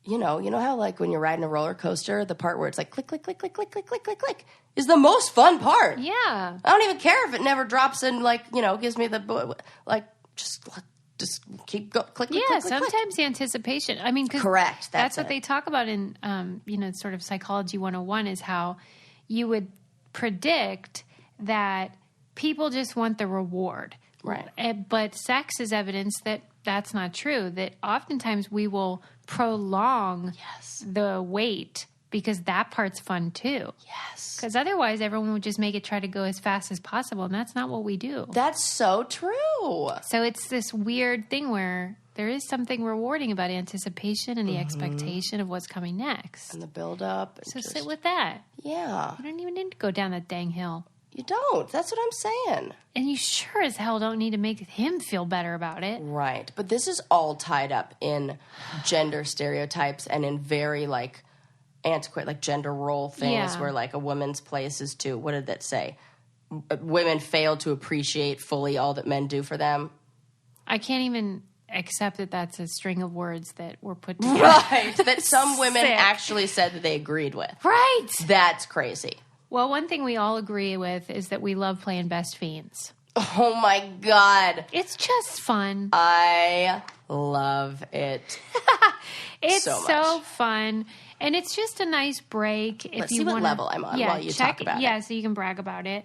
you know how like when you're riding a roller coaster, the part where it's like click, click, click, click, click, click, click, click, click is the most fun part. Yeah. I don't even care if it never drops and like, gives me the, like, just keep go click, click, click, sometimes click. the anticipation. I mean, 'cause correct. That's what they talk about in, sort of Psychology 101 is how you would predict that people just want the reward. Right. But sex is evidence that that's not true, that oftentimes we will prolong the wait because that part's fun too. Yes. Because otherwise everyone would just make it try to go as fast as possible, and that's not what we do. That's so true. So it's this weird thing where there is something rewarding about anticipation and the expectation of what's coming next. And the build-up. So sit with that. Yeah. You don't even need to go down that dang hill. You don't. That's what I'm saying. And you sure as hell don't need to make him feel better about it. Right. But this is all tied up in gender stereotypes and in very, like, antiquated, like, gender role things where, like, a woman's place is to, what did that say? Women fail to appreciate fully all that men do for them. I can't even accept that that's a string of words that were put together. Right. That some women actually said that they agreed with. Right. That's crazy. Well, one thing we all agree with is that we love playing best fiends. Oh, my God. It's just fun. I love it. It's so fun. And it's just a nice break. Let's see what level I'm on while you talk about it. Yeah, so you can brag about it.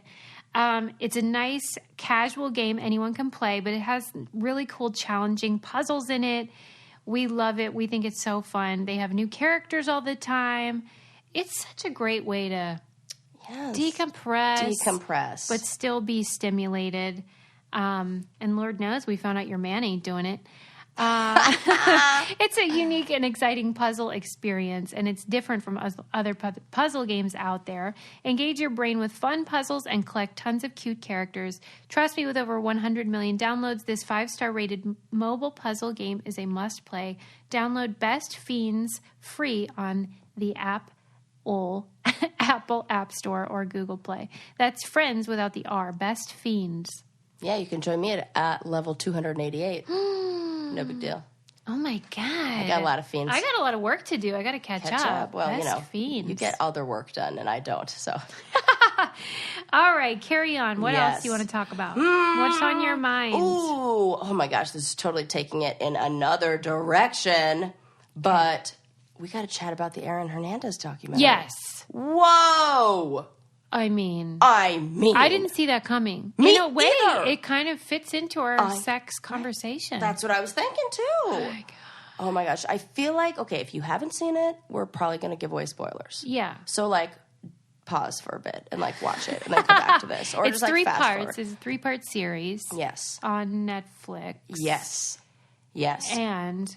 It's a nice casual game anyone can play, but it has really cool challenging puzzles in it. We love it. We think it's so fun. They have new characters all the time. It's such a great way to decompress, but still be stimulated. And Lord knows we found out your man ain't doing it. It's a unique and exciting puzzle experience, and it's different from other puzzle games out there. Engage your brain with fun puzzles and collect tons of cute characters. Trust me, with over 100 million downloads, this 5-star rated mobile puzzle game is a must-play. Download Best Fiends free on the Apple App Store or Google Play. That's friends without the R. Best Fiends. Yeah, you can join me at level 288. No big deal. Oh, my God. I got a lot of fiends. I got a lot of work to do. I got to catch up. Well, Best fiends. You get other work done, and I don't, so. All right, carry on. What else do you want to talk about? What's on your mind? Ooh, oh, my gosh. This is totally taking it in another direction, but we got to chat about the Aaron Hernandez documentary. Yes. Whoa. I mean. I didn't see that coming. Me In a way, either. it kind of fits into our sex conversation. That's what I was thinking, too. Oh, my God. Oh, my gosh. I feel like, okay, if you haven't seen it, we're probably going to give away spoilers. Yeah. So, like, pause for a bit and, like, watch it and then come back to this. Or it's just, like, 3 fast parts. forward. It's a 3-part series. Yes. On Netflix. Yes. And,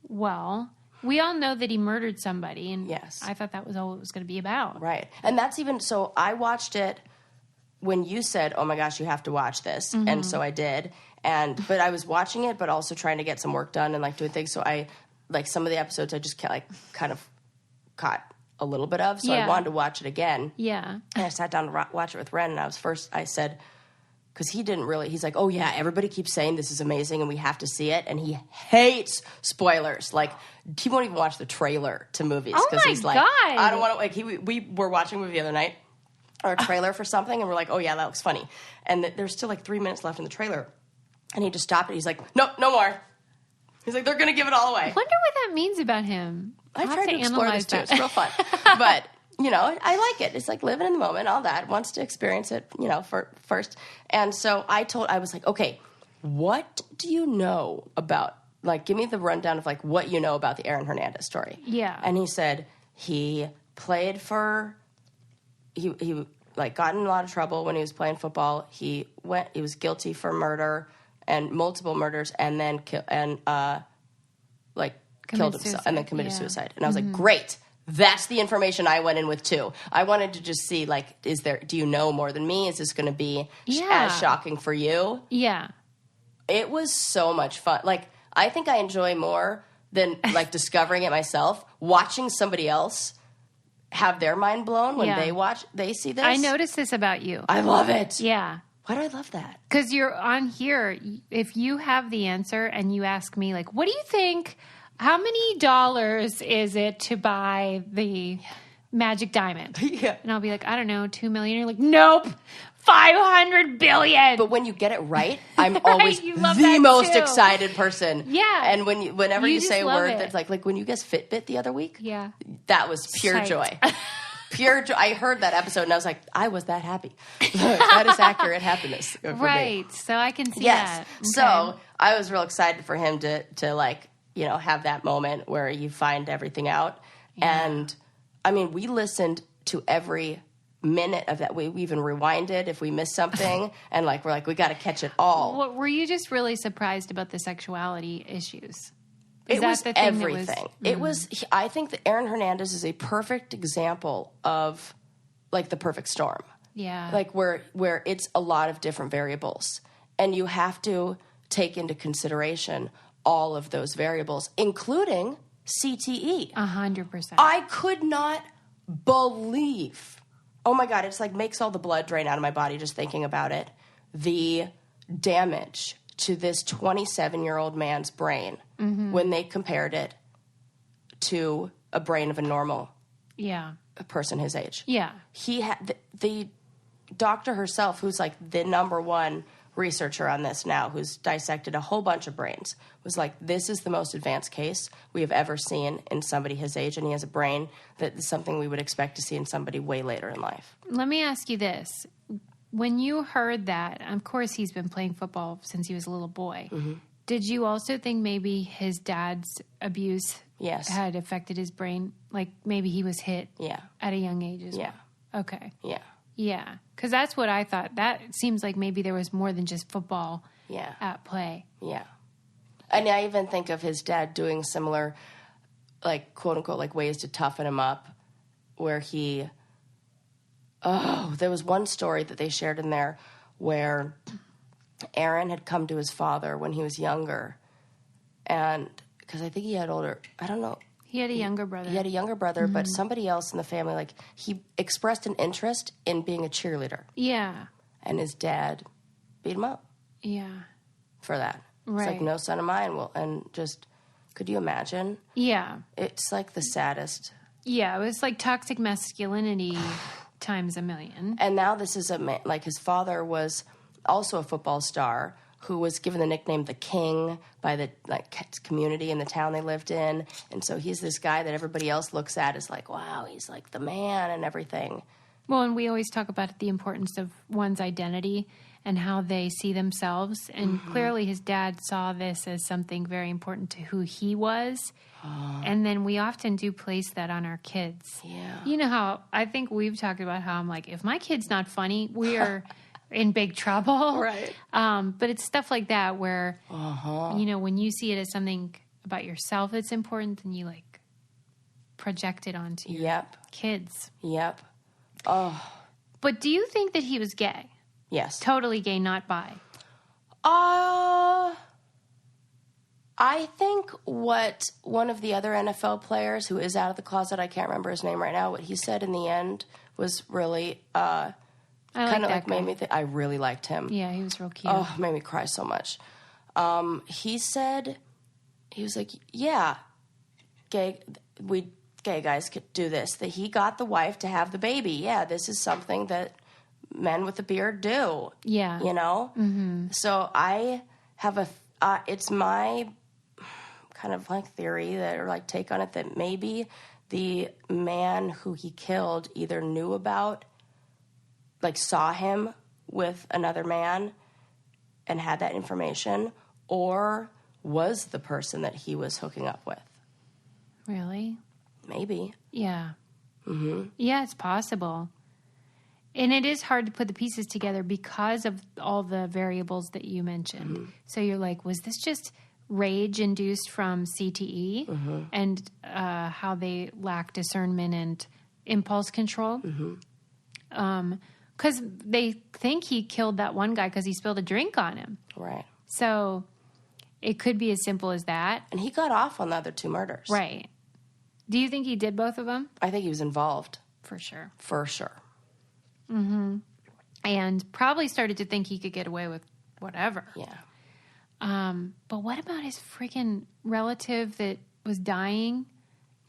well, we all know that he murdered somebody, and yes. I thought that was all it was going to be about. Right. And that's even, so I watched it when you said, oh my gosh, you have to watch this. Mm-hmm. And so I did. But I was watching it, but also trying to get some work done and, like, doing things. So I, like, some of the episodes I just, like, kind of caught a little bit of. So I wanted to watch it again. Yeah. And I sat down to watch it with Ren, and I said, because he's like, oh yeah, everybody keeps saying this is amazing and we have to see it. And he hates spoilers. Like, he won't even watch the trailer to movies. Oh my he's like, God. I don't want to, like, we were watching a movie the other night, or a trailer for something, and we're like, oh yeah, that looks funny. And there's still like 3 minutes left in the trailer. And he just stopped it. He's like, no more. He's like, they're going to give it all away. I wonder what that means about him. I tried to explore this too. It's real fun. But, you know, I like it. It's like living in the moment, all that. Wants to experience it, you know, first. And so I was like, okay, what do you know about, like, give me the rundown of, like, what you know about the Aaron Hernandez story. Yeah. And he said he played for, he like, got in a lot of trouble when he was playing football. He was guilty for murder and multiple murders, and then killed himself and then committed suicide. And I was like, great. That's the information I went in with too. I wanted to just see, like, do you know more than me? Is this going to be as shocking for you? Yeah. It was so much fun. Like, I think I enjoy more than, like, discovering it myself, watching somebody else have their mind blown when they see this. I noticed this about you. I love it. Yeah. Why do I love that? Because you're on here. If you have the answer and you ask me, like, what do you think? How many dollars is it to buy the magic diamond? Yeah. And I'll be like, I don't know, 2 million. You're like, nope, 500 billion. But when you get it right, I'm always you love the that most too. excited person. Yeah. And whenever you say a word it. that's like when you guessed Fitbit the other week, yeah, that was pure Psyched. joy. Pure joy. I heard that episode and I was like, I was that happy. That is accurate happiness for right. me. So I can see yes. that. Okay. So I was real excited for him to like, you know, have that moment where you find everything out. Yeah. And I mean, we listened to every minute of that. We even rewinded if we missed something, and like we're like, we got to catch it all. Well, were you just really surprised about the sexuality issues? It was everything. It was. I think that Aaron Hernandez is a perfect example of like the perfect storm. Yeah. Like where it's a lot of different variables. And you have to take into consideration all of those variables, including CTE. 100%. I could not believe, oh my God, it's like makes all the blood drain out of my body just thinking about it. The damage to this 27-year-old man's brain when they compared it to a brain of a normal a person his age. Yeah. He had the doctor herself, who's like the number one researcher on this now, who's dissected a whole bunch of brains, was like, this is the most advanced case we have ever seen in somebody his age, and he has a brain that is something we would expect to see in somebody way later in life. Let me ask you this. When you heard that, of course he's been playing football since he was a little boy. Did you also think maybe his dad's abuse had affected his brain? Like maybe he was hit at a young age as well? Okay. Yeah. Yeah. Because that's what I thought. That seems like maybe there was more than just football at play. Yeah. And I even think of his dad doing similar, like, quote unquote, like ways to toughen him up, where he... Oh, there was one story that they shared in there where Aaron had come to his father when he was younger, and because I think he had older, I don't know. He had a younger brother. He had a younger brother, but somebody else in the family, like, he expressed an interest in being a cheerleader. Yeah. And his dad beat him up. Yeah. For that. Right. It's like, no son of mine will, and just, could you imagine? Yeah. It's like the saddest. Yeah, it was like toxic masculinity times a million. And now this is a man, like his father was also a football star who was given the nickname the King by the community in the town they lived in. And so he's this guy that everybody else looks at as like, wow, he's like the man and everything. Well, and we always talk about the importance of one's identity and how they see themselves. And clearly his dad saw this as something very important to who he was. And then we often do place that on our kids. Yeah. You know how I think we've talked about how I'm like, if my kid's not funny, we are in big trouble. Right. But it's stuff like that where, you know, when you see it as something about yourself that's important, then you like project it onto your kids. Yep. Oh. But do you think that he was gay? Yes. Totally gay, not bi? I think what one of the other NFL players who is out of the closet, I can't remember his name right now, what he said in the end was really kind of like made me think. I really liked him. Yeah, he was real cute. Oh, made me cry so much. He said, he was like, yeah, gay guys could do this. That he got the wife to have the baby. Yeah, this is something that men with a beard do. Yeah. You know? Mm-hmm. So I have it's my kind of like theory that, or like take on it, that maybe the man who he killed either knew about, like saw him with another man and had that information, or was the person that he was hooking up with. Really? Maybe. Yeah. Mm-hmm. Yeah, it's possible. And it is hard to put the pieces together because of all the variables that you mentioned. Mm-hmm. So you're like, was this just rage induced from CTE and how they lack discernment and impulse control? Because they think he killed that one guy because he spilled a drink on him. Right. So it could be as simple as that. And he got off on the other two murders. Right. Do you think he did both of them? I think he was involved. For sure. For sure. Mm-hmm. And probably started to think he could get away with whatever. Yeah. But what about his freaking relative that was dying?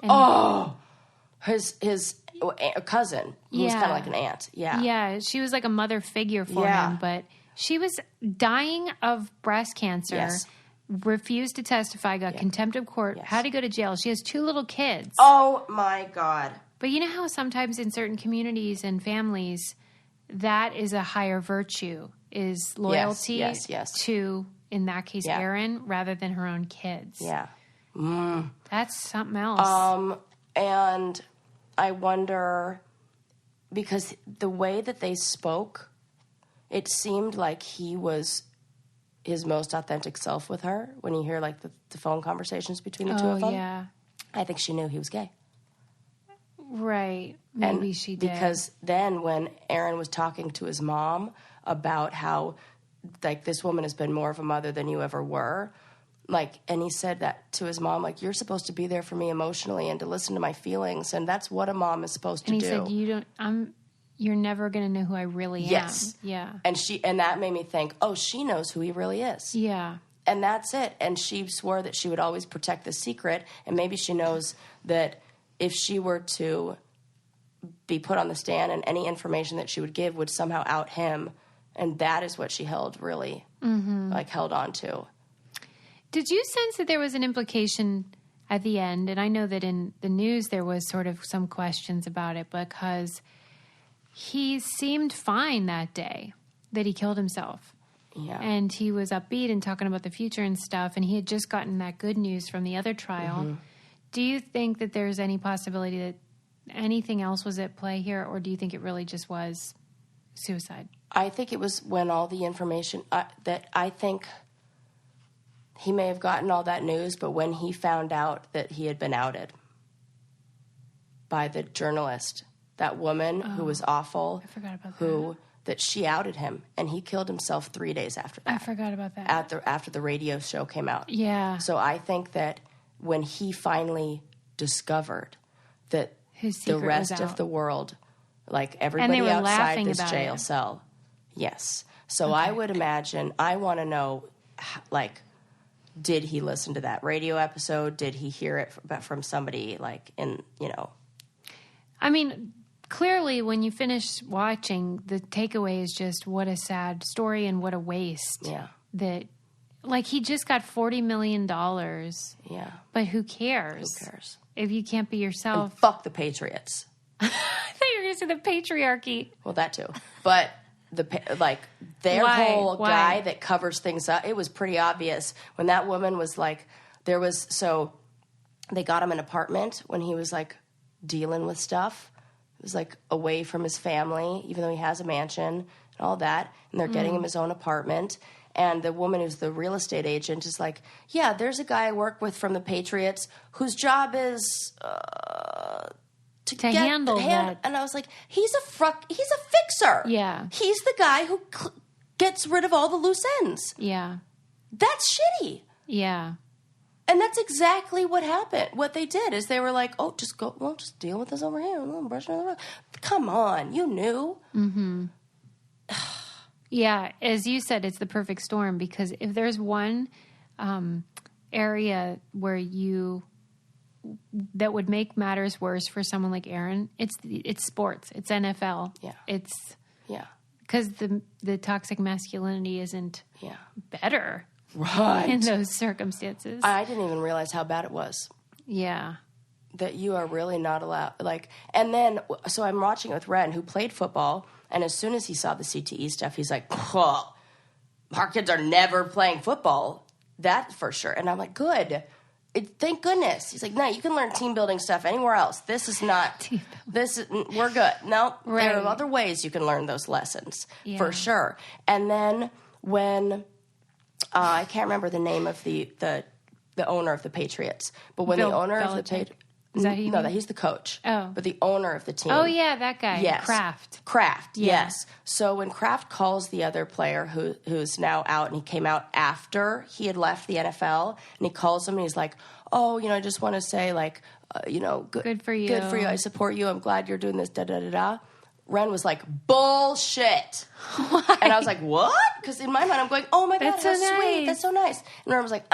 And his cousin, who was kind of like an aunt. Yeah. Yeah, she was like a mother figure for him, but she was dying of breast cancer. Yes. Refused to testify, got contempt of court, had to go to jail. She has 2 little kids. Oh, my God. But you know how sometimes in certain communities and families, that is a higher virtue, is loyalty to, in that case, Aaron, rather than her own kids. Yeah. That's something else. And I wonder, because the way that they spoke, it seemed like he was his most authentic self with her. When you hear like the phone conversations between the two of them, yeah. I think she knew he was gay. Right. Maybe she did. Because then when Aaron was talking to his mom about how, like, this woman has been more of a mother than you ever were, like, and he said that to his mom, like, you're supposed to be there for me emotionally and to listen to my feelings, and that's what a mom is supposed to do. And he said, you're never going to know who I really am. Yes. Yeah. And that made me think, oh, she knows who he really is. Yeah. And that's it. And she swore that she would always protect the secret, and maybe she knows that if she were to be put on the stand and any information that she would give would somehow out him, and that is what she held on to. Did you sense that there was an implication at the end? And I know that in the news there was sort of some questions about it because he seemed fine that day that he killed himself. Yeah. And he was upbeat and talking about the future and stuff, and he had just gotten that good news from the other trial. Mm-hmm. Do you think that there's any possibility that anything else was at play here, or do you think it really just was suicide? I think it was when all the information that I think he may have gotten all that news, but when he found out that he had been outed by the journalist, that woman who was awful, I forgot about that she outed him, and he killed himself 3 days after that. I forgot about that. After the radio show came out. Yeah. So I think that when he finally discovered that the rest of the world, like everybody outside this jail cell, yes. So I would imagine, I want to know, like, did he listen to that radio episode? Did he hear it from somebody, like, I mean, clearly when you finish watching, the takeaway is just what a sad story and what a waste. Yeah. That, like, he just got $40 million. Yeah. But who cares? Who cares? If you can't be yourself. And fuck the Patriots. I thought you were going to say the patriarchy. Well, that too. But their whole guy that covers things up, it was pretty obvious when that woman was like, so they got him an apartment when he was like dealing with stuff. It was like away from his family, even though he has a mansion and all that. And they're getting him his own apartment. And the woman who's the real estate agent is like, yeah, there's a guy I work with from the Patriots whose job is to handle that. And I was like, he's a fixer. Yeah. He's the guy who gets rid of all the loose ends. Yeah. That's shitty. Yeah. And that's exactly what happened. What they did is they were like, oh, just deal with this over here. Brush it on the rug. Come on, you knew. Mm-hmm. Yeah, as you said, it's the perfect storm because if there's one area where that would make matters worse for someone like Aaron, it's sports, it's NFL. Yeah, because the toxic masculinity isn't better right in those circumstances. I didn't even realize how bad it was. Yeah, that you are really not allowed. Like, and then so I'm watching it with Ren, who played football. And as soon as he saw the CTE stuff, he's like, oh, our kids are never playing football. That for sure. And I'm like, good. Thank goodness. He's like, no, you can learn team building stuff anywhere else. This is not, we're good. No, right. There are other ways you can learn those lessons for sure. And then when, I can't remember the name of the owner of the Patriots, but when the owner of the Patriots, is that who you mean? No, he's the coach. Oh. But the owner of the team. Oh, yeah, that guy. Yes. Kraft, yeah. Yes. So when Kraft calls the other player who's now out, and he came out after he had left the NFL, and he calls him and he's like, oh, I just want to say, like, good for you. Good for you. I support you. I'm glad you're doing this, da-da-da-da. Ren was like, bullshit. Why? And I was like, what? Because in my mind, I'm going, oh, my God, that's so sweet. nice. That's so nice. And Ren was like,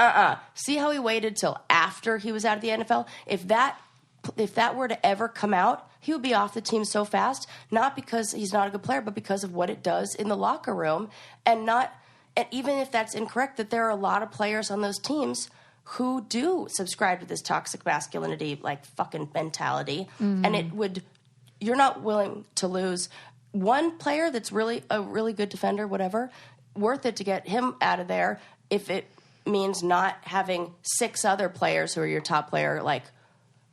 See how he waited till after he was out of the NFL? If that were to ever come out, he would be off the team so fast, not because he's not a good player, but because of what it does in the locker room. And even if that's incorrect, that there are a lot of players on those teams who do subscribe to this toxic masculinity, like, fucking mentality. Mm-hmm. And you're not willing to lose one player that's really a really good defender, whatever, worth it to get him out of there if it means not having 6 other players who are your top player, like,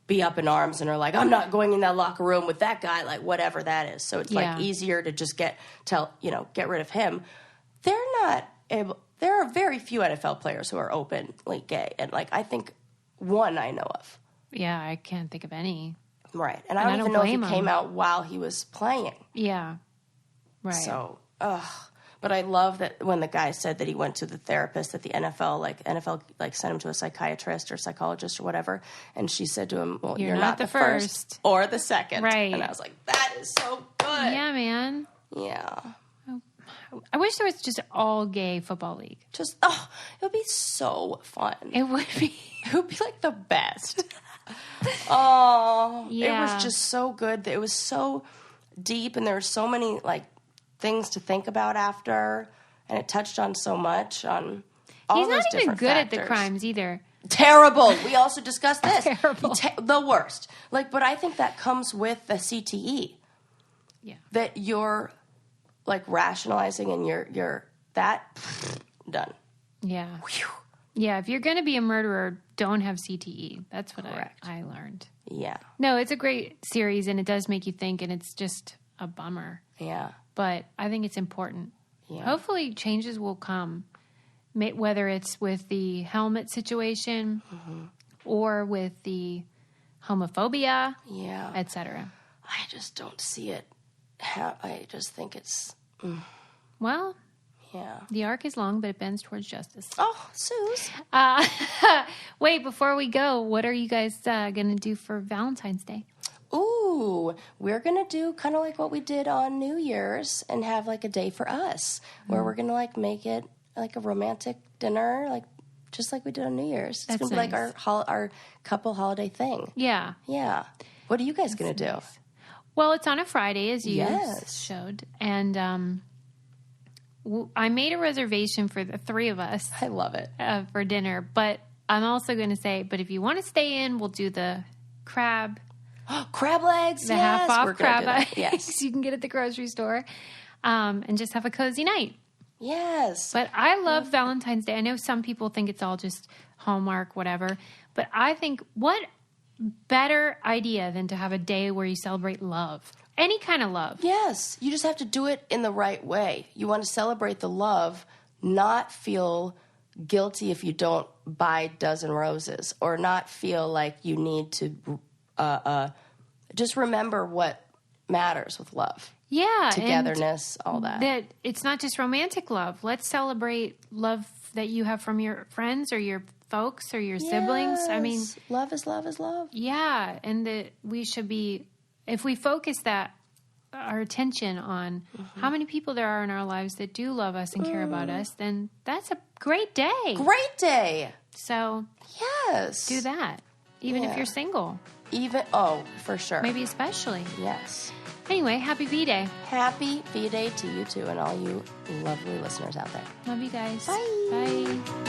be up in arms and are like, I'm not going in that locker room with that guy, like, whatever that is. So it's like easier to just get rid of him. There are very few NFL players who are openly gay. And, like, I think one I know of. Yeah, I can't think of any. Right. And I don't even know if he came out while he was playing. Yeah. Right. So, but I love that when the guy said that he went to the therapist, that the NFL sent him to a psychiatrist or psychologist or whatever. And she said to him, well, you're not the first or the second. Right. And I was like, that is so good. Yeah, man. Yeah. I wish there was just all gay football league. Just, it would be so fun. It would be. It would be like the best. Oh, yeah. It was just so good. It was so deep, and there were so many like things to think about after, and it touched on so much on all those different factors. He's not even good at the crimes either. Terrible. We also discussed this. Terrible. The worst. Like, but I think that comes with the CTE. Yeah. That you're like rationalizing, and you're that done. Yeah. Whew. Yeah, if you're going to be a murderer, don't have CTE. That's what I learned. Yeah. No, it's a great series, and it does make you think, and it's just a bummer. Yeah. But I think it's important. Yeah. Hopefully changes will come, whether it's with the helmet situation or with the homophobia, etc. I just don't see it. I just think it's... Well... Yeah. The arc is long, but it bends towards justice. Oh, Suze. Wait, before we go, what are you guys going to do for Valentine's Day? Ooh, we're going to do kind of like what we did on New Year's and have like a day for us where we're going to like make it like a romantic dinner, like just like we did on New Year's. It's going to be like our couple holiday thing. Yeah. Yeah. What are you guys going to do? Nice. Well, it's on a Friday, as you showed. And I made a reservation for the three of us. I love it. For dinner. But I'm also going to say, but if you want to stay in, we'll do the crab. Crab legs, the half-off crab legs. Yes. You can get at the grocery store. And just have a cozy night. Yes. But I love Valentine's Day. I know some people think it's all just Hallmark, whatever. But I think what better idea than to have a day where you celebrate love. Any kind of love. Yes. You just have to do it in the right way. You want to celebrate the love, not feel guilty if you don't buy a dozen roses, or not feel like you need to just remember what matters with love. Yeah. Togetherness, all that. That it's not just romantic love. Let's celebrate love that you have from your friends or your folks or your siblings. I mean, love is love is love. Yeah. And that we should be... If we focus our attention on how many people there are in our lives that do love us and care about us, then that's a great day. Great day. So, yes. do that. Even if you're single. For sure. Maybe especially. Yes. Anyway, happy V-Day. Happy V-Day to you too and all you lovely listeners out there. Love you guys. Bye. Bye.